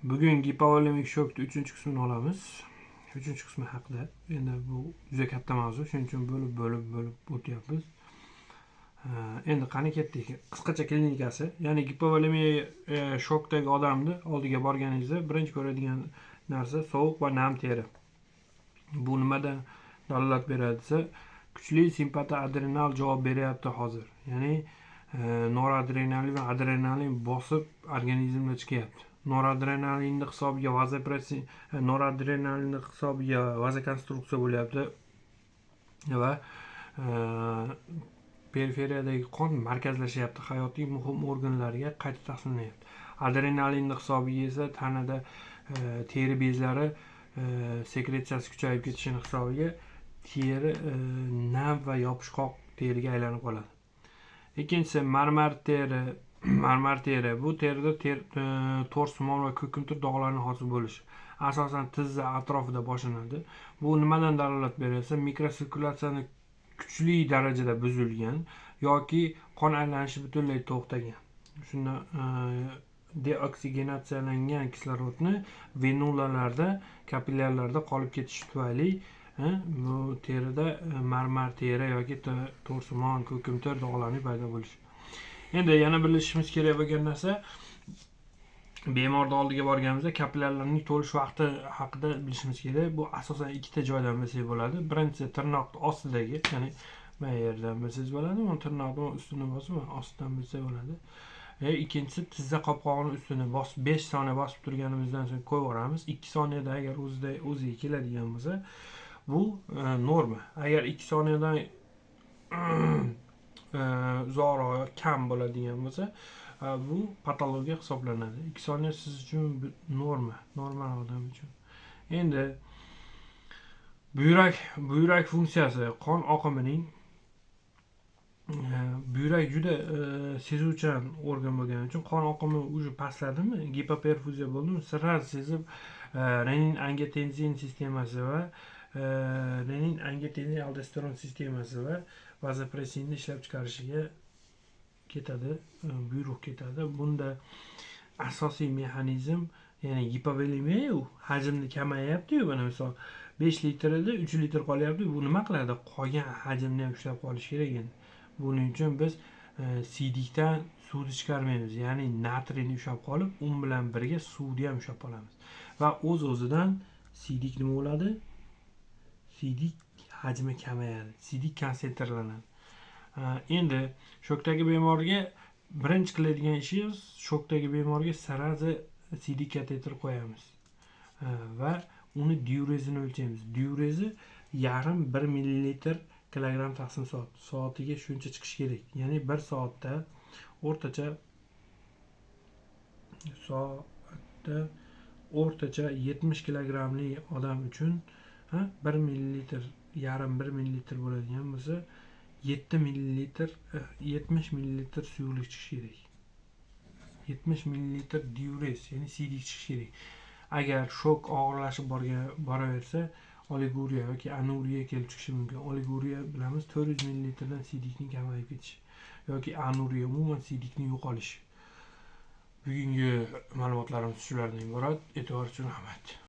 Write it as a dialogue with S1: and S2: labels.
S1: Bugun gipovolemik shokni 3-qismini olamiz. 3-qismi haqida. Endi bu juda katta mavzu, shuning uchun bo'lib o'tyapmiz. Endi qani ketdik. Qisqacha klinikasi, ya'ni gipovolemiya shokdagi odamni oldiga borganingizda birinchi ko'radigan narsa sovuq va nam teri. Bu nimadan dalolat beradi desa, kuchli simpatoadrenal javob beryapti hozir. Ya'ni noradrenalin va adrenalin bosib organizmga chiqyapti. Noradrenalinni hisobiga vazokonstruksiya bo'lyapti va periferiyadagi qon markazlashyapti, hayotiy muhim organlarga qayta taqsimlanyapti. Adrenalinni hisobiga esa tanada teri bezlari sekretsiyasi kuchayib ketishini hisobiga teri nam va yopishqoq teriga aylanib qoladi. Ikkinchisi marmar teri. Marmar teri bu terida to'rsimon va ko'kimtir dog'larning hosil bo'lishi. Asosan tizza atrofida boshlanadi. Bu nimadan dalolat beradi? Mikrosirkulyatsiyani kuchli darajada buzilgan yoki qon aylanishi butunlay to'xtagan. Shunda deoksigenatsiyalangan kislorodni venulalarda, kapillyarlarda qolib ketishi tufayli bu terida marmar teri yoki to'rsimon, ko'kimtir dog'larning paydo bo'lishi. Endi yana bilishimiz kerak bo'lgan narsa, bemorning oldiga borganimizda kapillyarlarning to'lish vaqti haqida bilishimiz kerak. Bu asosan ikkita joydan bilsak bo'ladi. Birinchisi tirnoq ostidagi, ya'ni mana yerdan bilsangiz bo'ladi, va tirnoqning ustini bosib, ostidan bilsak bo'ladi. Ikkinchisi tizza qopqog'ining ustini bosib 5 soniya bosib turganimizdan so'ng qo'yib yuboramiz. 2 soniyada agar o'ziga keladigan bo'lsa, bu norma. Agar 2 soniyadan uzoqroq kam bo'ladigan bo'lsa, bu patologiya hisoblanadi. 2 soniya siz uchun normal odam uchun. Endi buyrak funksiyasi, qon oqimining buyrak juda sezuvchan organ bo'lgani uchun qon oqimi уже pastladimi, gipoperfuziya bo'ldimi, sirraz sezib renin angiotensin sistemasi va renin angiotensin aldosteron sistemasi va vazopressinni ishlab chiqarishiga ketadi, buyruq ketadi. Bunda asosiy mexanizm, ya'ni gipovolemiya hajmni kamayapti-yu, mana misol 5 litrda 3 litr qolyapti. Bu nima qiladi? Qolgan hajmni ham ushlab qolish kerak endi. Buning uchun biz siydikdan suvni chiqarmaymiz, ya'ni natriyni ushlab qolib, un bilan birga suvni ham ushlab qolamiz. Va o'z-o'zidan siydik nima bo'ladi? Siydik hajmi kamayadi, siydik konsentrlanadi. Endi shokdagi bemorga birinchi qiladigan ishimiz, shokdagi bemorga sarazi siydik kateter qo'yamiz va uni diurezini o'lchaymiz. Diurezi 0,5 millilitr kilogramm taqsim soat. Soatiga shuncha chiqish kerak. Ya'ni 1 soatda o'rtacha 70 kilogrammli odam uchun 1 millilitr, 0,5 millilitr bo'ladigan bo'lsa, 70 millilitr suyuqlik chiqishi kerak. 70 millilitr diurez, ya'ni siydik chiqishi kerak. Agar shok og'irlashib boraversa, oliguriya yoki anuriya kelib chiqishi mumkin. Oliguriya bilamiz, 400 millilitrdan siydikning kamayib ketishi yoki anuriya, umuman siydikning yo'qolishi. Bugungi ma'lumotlarimiz shulardan iborat. E'tibor uchun rahmat.